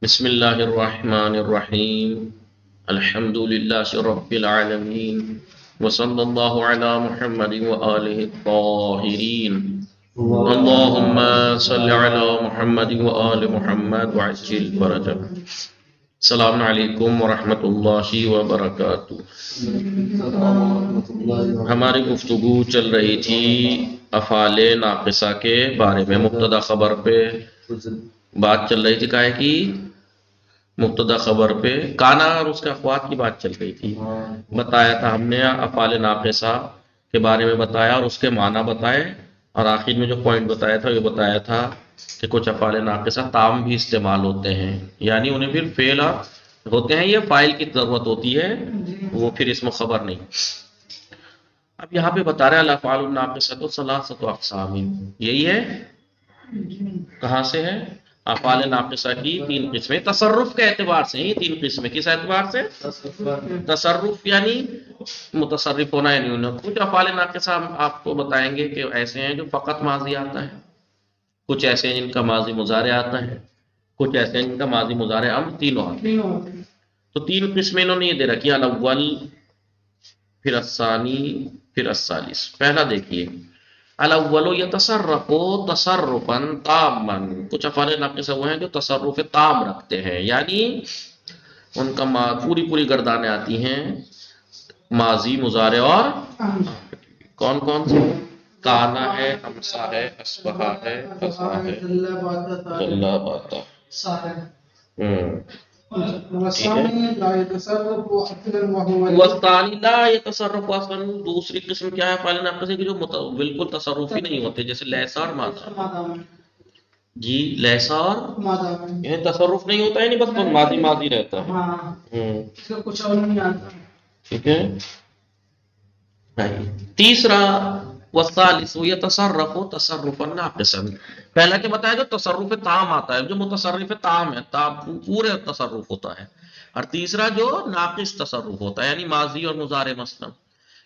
بسم اللہ الرحمن الرحیم الحمد للہ رب العالمین وصلی اللہ علی محمد وآلہ الطاہرین اللہم صل علی محمد وآل محمد وعجل فرجہ۔ السلام علیکم ورحمۃ اللہ وبرکاتہ۔ ہماری گفتگو چل رہی تھی افعال ناقصہ کے بارے میں، مبتدا خبر پہ بات چل رہی تھی، کہا ہے کہ مبتدا خبر پہ کانا اور اس کے اخوات کی بات چل رہی تھی۔ بتایا تھا ہم نے افعال ناقصہ کے بارے میں بتایا اور اس کے معنی بتائے، اور آخر میں جو پوائنٹ بتایا تھا یہ بتایا تھا کہ کچھ افعال ناقصہ تام بھی استعمال ہوتے ہیں، یعنی انہیں پھر فعل ہوتے ہیں، یہ فاعل کی ضرورت ہوتی ہے، وہ پھر اسم خبر نہیں۔ اب یہاں پہ بتا رہے ہیں الافعال الناقصۃ ثلاثۃ اقسام، یہی ہے، کہاں سے ہے؟ افعال ناقصہ کی تین قسمیں، تصرف کے اعتبار سے یہ تین قسمیں، کس اعتبار سے؟ تصرف یعنی متصرف ہونا، یعنی انہیں کچھ افعال ناقصہ ہم آپ کو بتائیں گے کہ ایسے ہیں جو فقط ماضی آتا ہے، کچھ ایسے ہیں جن کا ماضی مضارع آتا ہے، کچھ ایسے ہیں جن کا ماضی مضارع امر تینوں آتے ہیں۔ تو تین قسمیں انہوں نے یہ دے رکھی، الاول، پھر الثانی، پھر الثالث۔ پہلا دیکھیے، الاول یتصرف تصرفا تاما، کچھ افعال ناقصہ وہ ہیں جو تصرف تام رکھتے ہیں، یعنی ان کا پوری پوری گردانیں آتی ہیں، ماضی مضارع اور کون کون سے؟ کانا ہے، امسا ہے، اسبہا ہے، فضا ہے، جلا باتا۔ والثانی لا يتصرف اصلا، دوسری قسم کیا ہے افعال ناقصہ کی جو بالکل تصرفی نہیں ہوتے، جیسے لیسا اور ماذا۔ جی لیسا اور یہ تصرف نہیں ہوتا ہے، نہیں بس ماضی ماضی رہتا ہے، کچھ اور نہیں آتا۔ ٹھیک ہے۔ تیسرا والثالث یتصرف تصرفا ناقصا، پہلا کیا بتایا؟ جو تصرف تام آتا ہے، جو متصرف تام ہے، پورے تصرف ہوتا ہے، اور تیسرا جو ناقص تصرف ہوتا ہے، یعنی ماضی اور مضارع، مثلا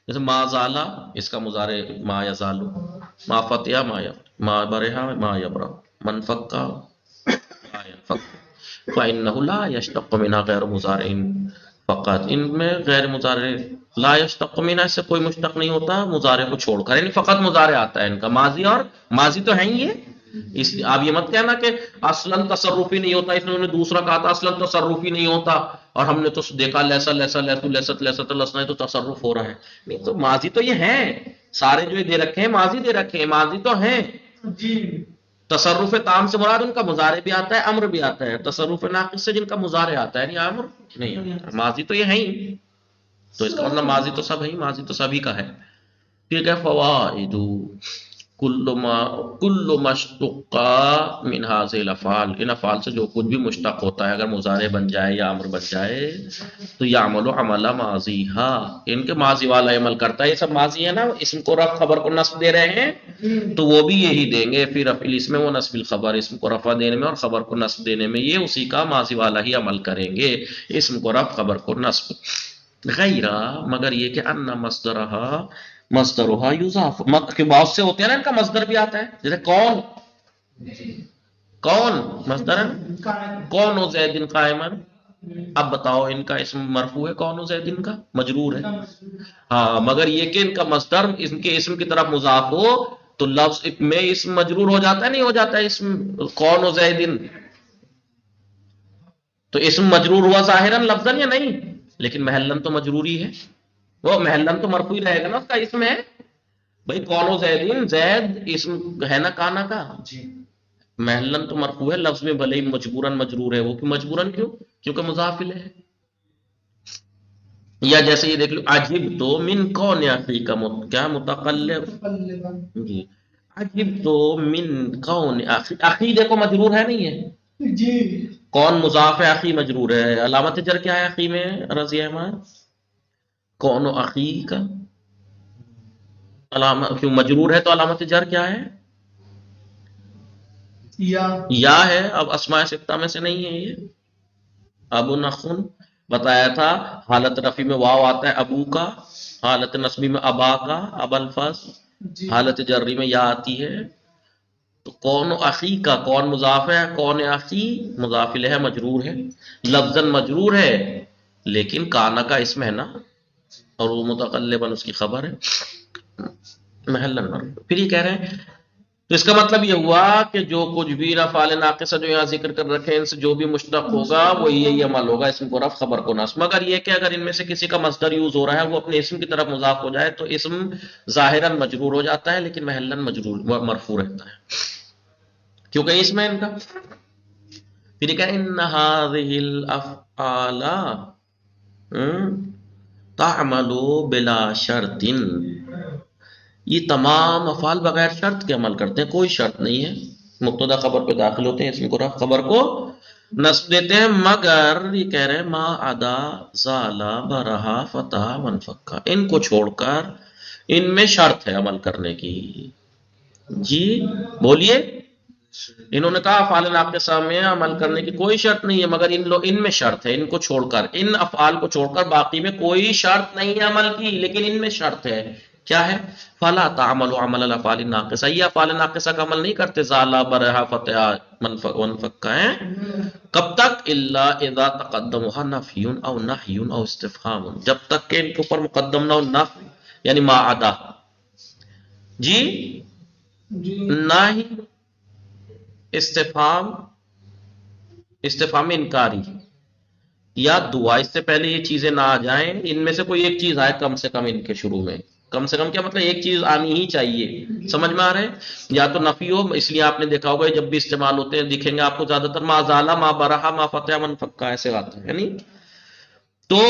جیسے ما زالا، اس کا مضارع ما یزالو، ما فتیا ما برہا ما یبرا، من فکا ما ینفک، فإنہ لا یشتق منها غیر مضارع فقط، ان میں غیر مضارع لا یشتق منها، اس سے کوئی مشتق نہیں ہوتا مضارع کو چھوڑ کر، یعنی فقط مضارع آتا ہے ان کا، ماضی اور ماضی تو ہیں یہ، اس لیے آپ یہ مت کہنا کہ اصلا تصرفی نہیں ہوتا، اس نے انہوں نے دوسرا کہا تھا اصلا تصرفی نہیں ہوتا، اور ہم نے تو دیکھا لیسا لیسا لیسو لیست لیست لسنا تو تصرف ہو رہا ہے، نہیں تو ماضی تو یہ ہیں سارے، جو یہ دے رکھے ہیں ماضی دے رکھے ہیں، ماضی تو ہیں جی۔ تصرف تام سے مراد ان کا مضارع بھی آتا ہے، امر بھی آتا ہے، تصرف ناقص سے جن کا مضارع آتا ہے، یعنی امر نہیں آتا، ماضی تو یہ ہیں ہی، تو اس کا مطلب ماضی تو سب ہے، ماضی تو سبھی کا ہے۔ ٹھیک ہے۔ فوائد کل ما اشتق من هذه الافعال، ان افعال سے جو کچھ بھی مشتق ہوتا ہے، اگر مضارع بن جائے یا امر بن جائے، تو یعمل عمل ماضیہا، ان کے ماضی والا عمل کرتا ہے، یہ سب ماضی ہے نا، اسم کو رفع خبر کو نصب دے رہے ہیں تو وہ بھی یہی دیں گے، پھر رفع الاسم و نصب الخبر، اسم کو رفع دینے میں اور خبر کو نصب دینے میں یہ اسی کا ماضی والا ہی عمل کریں گے، اسم کو رفع خبر کو نصب، غیرہ مگر یہ کہ ان مصدرہا مصدرہا یضاف، کہ بہت سے ہوتے ہیں نا ان کا مصدر بھی آتا ہے، جیسے کون، کون مصدر ہے، کون و زید قائما، اب بتاؤ ان کا اسم مرفوع ہے، کون و زید کا مجرور ہے، ہاں، مگر یہ کہ ان کا مصدر ان کے اسم کی طرف مضاف ہو تو لفظ میں اسم مجرور ہو جاتا ہے، نہیں ہو جاتا ہے اسم کون و زید، تو اسم مجرور ہوا ظاہراً لفظاً یا نہیں، لیکن محلاً تو مجروری ہے، وہ محلاً تو مرفوع رہے گا نا، اس کا اسم ہے بھائی کون و زیدین، زید اسم ہے نا کانا کا، محلاً تو مرفوع ہے، لفظ میں بھلے ہی مجبوراً مجرور ہے، وہ کہ مجبوراً کیوں؟ کیونکہ مضاف الیہ ہے۔ یا جیسے یہ دیکھ لو، عجب تو من کون اخی کا کیا متقلب، جی عجب تو من کون اخی، اخی دیکھو مجرور ہے نہیں ہے جی۔ کون مضاف ہے، اخی مجرور ہے، علامت جر کیا ہے اخی میں رضی احمد؟ کون و اخی کا علامت کیوں مجرور ہے، تو علامت جر کیا ہے؟ یا ہے، اب اسماء ستہ میں سے نہیں ہے یہ، ابو نخن بتایا تھا، حالت رفی میں واو آتا ہے ابو کا، حالت نصبی میں ابا کا، اب الفاظ، حالت جری میں یا آتی ہے، تو کون اخی کا کون مضاف ہے، کون اخی مضاف الیہ مجرور ہے، لفظاً مجرور ہے، لیکن کانا کا اسم ہے نا، اور وہ متقلباً اس کی خبر ہے، محلاً مرفوع۔ پھر یہ کہہ رہے ہیں تو اس کا مطلب یہ ہوا کہ جو کچھ بھی افعال ناقصہ جو یہاں ذکر کر رکھے ہیں ان سے جو بھی مشتق ہوگا وہ یہی عمل ہوگا، اسم کو رفع خبر کو نصب، مگر یہ کہ اگر ان میں سے کسی کا مصدر یوز ہو رہا ہے وہ اپنے اسم کی طرف مضاف ہو جائے تو اسم ظاہراً مجرور ہو جاتا ہے لیکن محلاً مجرور مرفوع رہتا ہے کیونکہ اسم ہے ان کا۔ پھر یہ کہ ان هذه الافعال تعمل بلا شرط، یہ تمام افعال بغیر شرط کے عمل کرتے ہیں، کوئی شرط نہیں ہے، مبتدا خبر پہ داخل ہوتے ہیں، اسم کو رفع خبر کو نصب دیتے ہیں، مگر یہ کہہ رہے ہیں ما ادا زالا برہا فتح منفکا، ان کو چھوڑ کر ان میں شرط ہے عمل کرنے کی۔ جی بولیے، انہوں نے کہا افعال ناقصہ میں عمل کرنے کی کوئی شرط نہیں ہے، مگر ان میں شرط ہے، ان کو چھوڑ کر، ان افعال کو چھوڑ کر باقی میں کوئی شرط نہیں ہے عمل کی، لیکن ان میں شرط ہے، کیا ہے؟ فلا تعمل عمل الافعال الناقصہ، یہ افعال ناقصہ کا عمل نہیں کرتے، زالا برہا فتح منفکا ہے، کب تک؟ الا اذا تقدمها نفی او نہی او استفہام، جب تک کہ ان کے اوپر مقدم نہ ہو نفی یعنی ما عدا، جی نہ ہی استفہام انکاری یا دعا، اس سے پہلے یہ چیزیں نہ آ جائیں، ان میں سے کوئی ایک چیز آئے کم سے کم ان کے شروع میں، کم سے کم کیا مطلب ایک چیز آنی ہی چاہیے، سمجھ میں آ رہے ہیں؟ یا تو نفی ہو، اس لیے آپ نے دیکھا ہوگا جب بھی استعمال ہوتے ہیں دکھیں گے آپ کو زیادہ تر ما زالا ما برہا ما فتح من فکا ایسے آتے ہیں، یعنی تو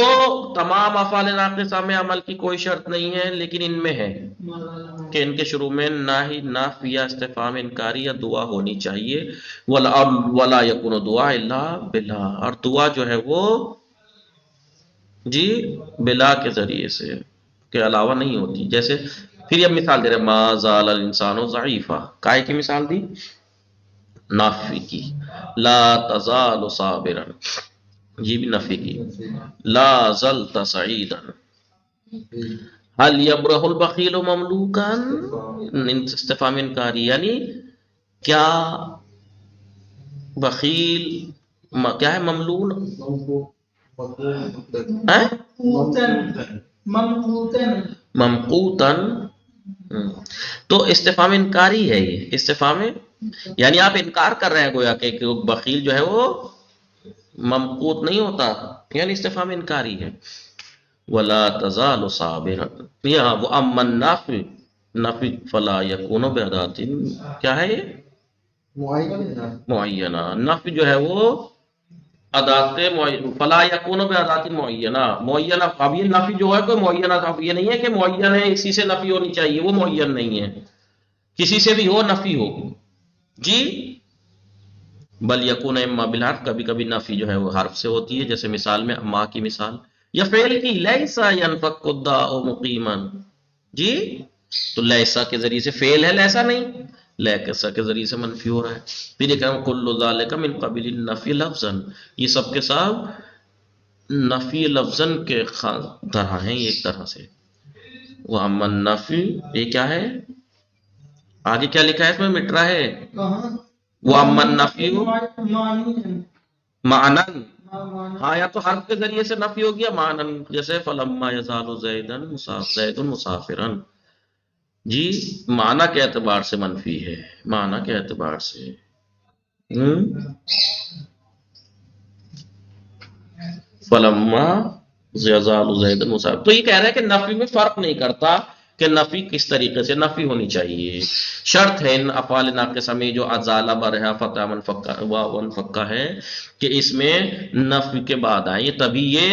تمام افعال ناقصہ میں عمل کی کوئی شرط نہیں ہے، لیکن ان میں ہے کہ ان کے شروع میں نہ ہی نفی یا استفہام انکاری یا دعا ہونی چاہیے، ولا یکون دعا الا بلا، اور دعا جو ہے وہ جی بلا کے ذریعے سے کے علاوہ نہیں ہوتی، جیسے پھر یہ مثال دے رہے ما زال الانسان ضعیفا، کائے کی مثال دی؟ نافی کی، لا تزال صابرا، یہ بھی نفی کی، لا زلت سعیدا، حل یبرح البخیل مملوکا، استفہام انکاری، یعنی کیا بخیل کیا ہے مملول ممقوتن، تو استفہام انکاری ہے، یہ استفہام یعنی آپ انکار کر رہے ہیں گویا کہ بخیل جو ہے وہ ممقوت نہیں ہوتا، یعنی استفہام انکاری ہے، ولا تزال صابرا، یہاں وہ امن نفی نفی فلا یکون بعدات، کیا ہے یہ معینہ، نفی جو ہے وہ ادات فلا یکون بعدات معینہ، معینہ، اب یہ نفی جو ہے کوئی معینہ، اب یہ نہیں ہے کہ معین ہے اسی سے نفی ہونی چاہیے، وہ معین نہیں ہے، کسی سے بھی ہو نفی ہو، جی بل یکون اما بالحرف، کبھی کبھی نفی جو ہے وہ حرف سے ہوتی ہے، جیسے مثال میں ماں کی مثال، یا فعل کی لیسا ینفک الداء مقیما، جی تو لیسا کے ذریعے سے فعل ہے، لیسا نہیں، لیسا کے ذریعے سے منفی ہو رہا ہے، پھر یہ کہا کل ذالک من قبیل النفی لفظا، یہ سب کے ساتھ نفی لفظا کے طرح ہیں، یہ ایک طرح سے، وہ امن نفی، یہ کیا ہے آگے کیا لکھا ہے اس میں مٹ رہا ہے، وہ امن نفی معنن، ہاں یا تو حرف کے ذریعے سے نفی ہو گیا معنن، جیسے فلما یزال زید مسافرا، جی معنی کے اعتبار سے منفی ہے، معنی کے اعتبار سے، فلما یزال زید مسافر، تو یہ کہہ رہے ہیں کہ نفی میں فرق نہیں کرتا کہ نفی کس طریقے سے نفی ہونی چاہیے، شرط ہے ان افعال ناقصہ میں جو ازالہ برہا فتح منفکہ ہے کہ اس میں نفی کے بعد آئیں، تبھی یہ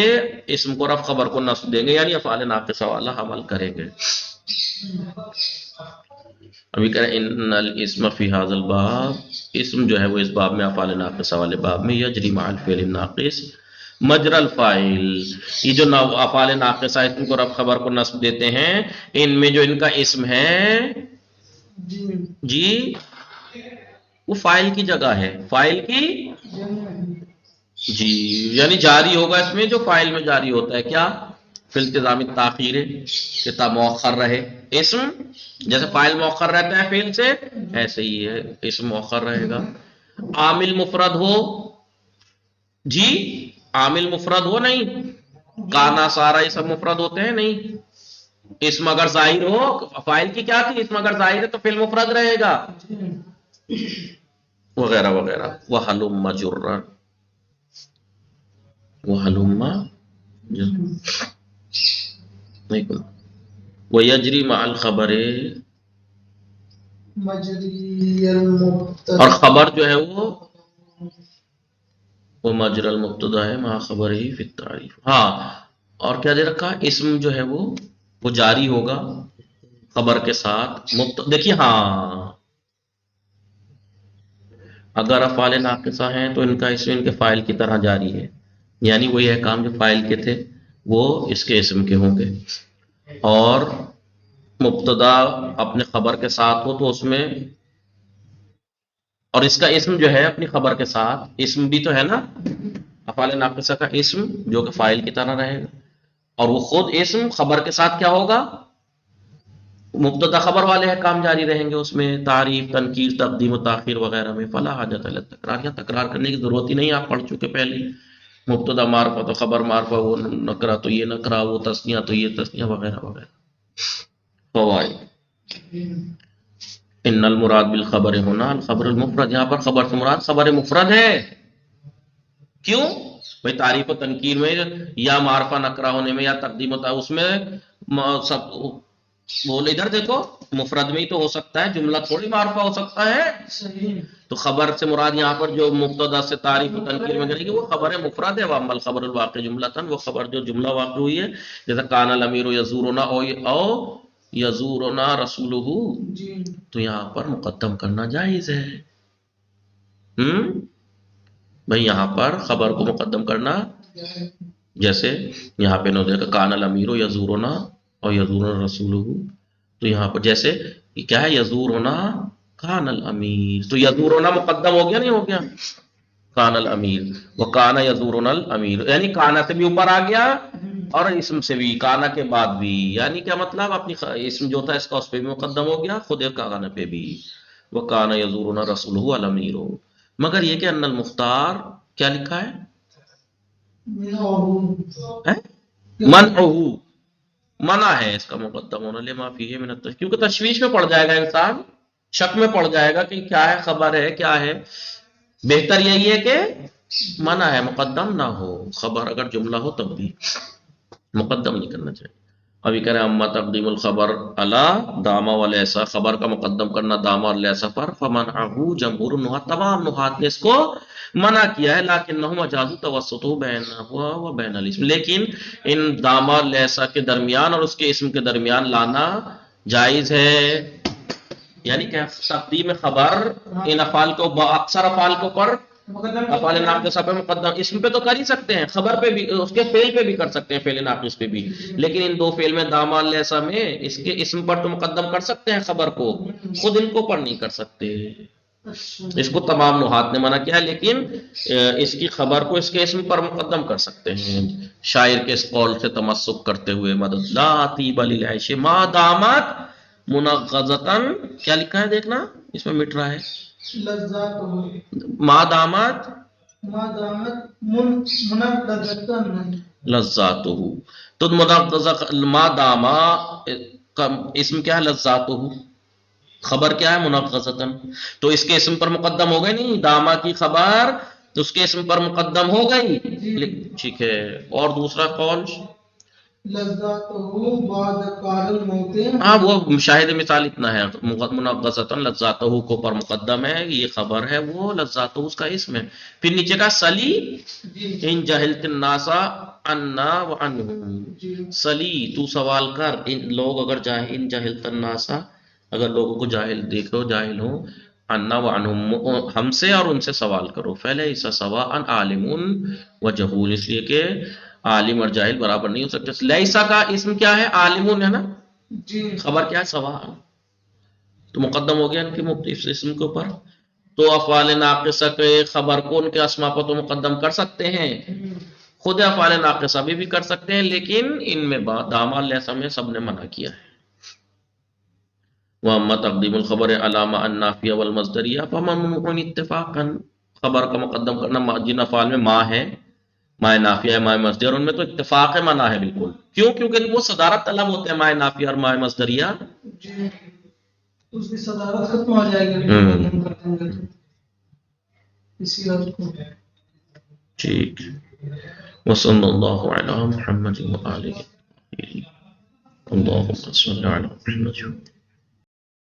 اسم کو رفع خبر کو نصب دیں گے، یعنی افعال ناقصہ والا عمل کریں گے۔ ابھی کہہ رہے ہیں ان الاسم فی ھذا الباب، اسم جو ہے وہ اس باب میں افعال ناقصہ والے باب میں یجری مع الفعل الناقص مجرى الفاعل، یہ جو افعال ناقصہ اسم کو رفع خبر کو نصب دیتے ہیں ان میں جو ان کا اسم ہے جی وہ فاعل کی جگہ ہے، فاعل کی جی یعنی جاری ہوگا اس میں جو فاعل میں جاری ہوتا ہے، کیا فی التزام التاخیر کہ مؤخر رہے اسم، جیسے فاعل مؤخر رہتا ہے فعل سے، ایسے ہی ہے اسم مؤخر رہے گا. عامل مفرد ہو جی، عامل مفرد ہو نہیں، کانا سارا یہ سب مفرد ہوتے ہیں نہیں. اسم اگر ظاہر ہو، فاعل کی کیا تھی، اسم اگر ظاہر ہے تو فعل مفرد رہے گا وغیرہ وغیرہ. وَهَلُمَّ جُرًّا، وَهَلُمَّ وَيَجْرِي مَعَ الْخَبَرِ، اور خبر جو ہے وہ مجرى المبتدا ہے مع خبر ہی فی التعریف. ہاں، اور کیا دے رکھا، اسم جو ہے وہ جاری ہوگا خبر کے ساتھ. دیکھیے ہاں، اگر افعال ناقصہ ہیں تو ان کا اسم ان کے فاعل کی طرح جاری ہے، یعنی وہی احکام جو فاعل کے تھے وہ اس کے اسم کے ہوں گے. اور مبتدا اپنے خبر کے ساتھ ہو تو اس میں، اور اس کا اسم جو ہے اپنی خبر کے ساتھ، اسم بھی تو ہے نا افعال ناقصہ کا اسم جو کہ فاعل کی طرح رہے گا، اور وہ خود اسم خبر کے ساتھ کیا ہوگا، مبتدا خبر والے احکام جاری رہیں گے اس میں، تعریف، تنکیر، تقدیم و تاخیر وغیرہ میں. فلا حاجت الی التکرار، یا تکرار کرنے کی ضرورت ہی نہیں، آپ پڑھ چکے پہلے. مبتدا معرفہ تو خبر معرفہ، وہ نکرہ تو یہ نکرہ، وہ تثنیہ تو یہ تثنیہ وغیرہ وغیرہ. فوائد. ان المراد بالخبر ہونا الخبر المفرد، یہاں پر خبر سے مراد خبر مفرد ہے. کیوں بھائی، تعریف و تنکیر میں یا معرفہ نکرہ ہونے میں یا تقدیم و اس میں سب بول، ادھر دیکھو مفرد میں ہی تو ہو سکتا ہے، جملہ تھوڑی معرفہ ہو سکتا ہے. تو خبر سے مراد یہاں پر جو مبتدا سے تعریف و تنکیر میں کرے گی وہ خبر مفرد ہے. واما الخبر الواقع جملتاً، وہ خبر جو جملہ واقع ہوئی ہے، جیسے کان الامیر یزورنا او یزورنا رسولہ، تو یہاں پر مقدم کرنا جائز ہے. بھئی یہاں پر خبر کو مقدم کرنا، جیسے یہاں پہ نو دیکھا کان الامیر یزورنا اور یزورنا رسولہ، تو یہاں پر جیسے یہ کیا ہے، یزورنا کان الامیر، تو یزورنا مقدم ہو گیا نہیں ہو گیا، کان الامیر، وہ کانا یزورنا الامیر، یعنی کانا سے بھی اوپر آ گیا اور اسم سے بھی، کانا کے بعد بھی. یعنی کیا مطلب، اپنی اسم جو تھا اس کا اس پہ بھی مقدم ہو گیا، خود کانا پہ بھی. وہ کانا یزورنا رسولہ الامیر. مگر یہ کہ ان المختار کیا لکھا ہے، منعہ، منع ہے اس کا مقدم ہونا، لما فیہ من التشویش، کیونکہ تشویش میں پڑ جائے گا انسان، شک میں پڑ جائے گا کہ کیا ہے، خبر ہے کیا ہے. بہتر یہی ہے کہ منع ہے مقدم نہ ہو، خبر اگر جملہ ہو تب بھی مقدم نہیں کرنا چاہیے. ابھی کہہ رہے ہیں اما تقدیم الخبر علی داما و لیسا، خبر کا مقدم کرنا داما اور لیسا پر، فمنعہ جمہور النحاة، تمام نحات نے اس کو منع کیا ہے. لیکنہم اجازوا توسطہ بینہ و بین الاسم، لیکن ان داما اور لیسا کے درمیان اور اس کے اسم کے درمیان لانا جائز ہے. یعنی کہ تقدیم خبر ان افعال کو، اکثر افعال کے اوپر، افعال ناقصہ پہ مقدم، اسم پہ تو کر ہی سکتے ہیں، خبر پہ بھی، اس کے فعل پہ بھی کر سکتے ہیں، فعل ناقص پہ بھی، لیکن ان دو فعل میں داما لیسا میں اس کے اسم پر تو مقدم کر سکتے ہیں خبر کو، خود ان کو پر نہیں کر سکتے. اس کو تمام نحات نے منع کیا ہے، لیکن اس کی خبر کو اس کے اسم پر مقدم کر سکتے ہیں. شاعر کے اس قول سے تمسک کرتے ہوئے، مدد لا طیب للعیش ما دامت منغزتاً، کیا لکھا ہے دیکھنا، اس میں مٹ رہا ہے، ما دامت لذاتہ، تو ما داما اسم کیا ہے، لذاتہ، خبر کیا ہے، منغزتاً، تو اس کے اسم پر مقدم ہو گئی نہیں، داما کی خبر تو اس کے اسم پر مقدم ہو گئی. ٹھیک ہے. اور دوسرا قول، ہاں وہ شاہد مثال اتنا ہے، منغزتاً لذاتہ کو پر مقدم ہے، یہ خبر ہے، وہ لذاتہ اس کا اسم ہے. پھر نیچے کا سلی ان جہلت الناس عنا وعنہم، سلی تو سوال کر، ان لوگ اگر ان جہلت الناس، اگر لوگوں کو جاہل دیکھو، جاہل ہو، عنا وعنہم، ہم سے اور ان سے سوال کرو. فلیس سواء عالم و جہول، اس لیے کہ عالم اور جاہل برابر نہیں ہو سکتے. لیسا کا اسم کیا ہے، عالمون ہے نا، خبر کیا ہے، سواء، تو مقدم ہو گیا ان کے اس اسم کے اوپر. تو افعال ناقصہ کے خبر کو ان کے اسما پر تو مقدم کر سکتے ہیں، خود افعال ناقصہ بھی کر سکتے ہیں، لیکن ان میں دام لیسا میں سب نے منع کیا ہے. وَأَمَّا تَقْدِيمُ الْخَبَرِ عَلَى مَا النَّافِيَ وَالْمَصْدَرِيَّ فَمَا مُمْكِنٌ اتِّفَاقًا. خبر کا مقدم کرنا جن افعال میں ما ہے، ماء نافیہ ہے، ماء مصدر، ان میں تو اتفاق منع ہے بالکل. کیوں؟ کیونکہ وہ صدارت طلب ہوتے ہیں ماء نافیہ اور ماء مصدریہ. اس کی صدارت ختم ہو جائے گی اسی لفظ کو. ٹھیک. وصلی اللہ علی محمد وآلہ اللہم صلی علی محمد.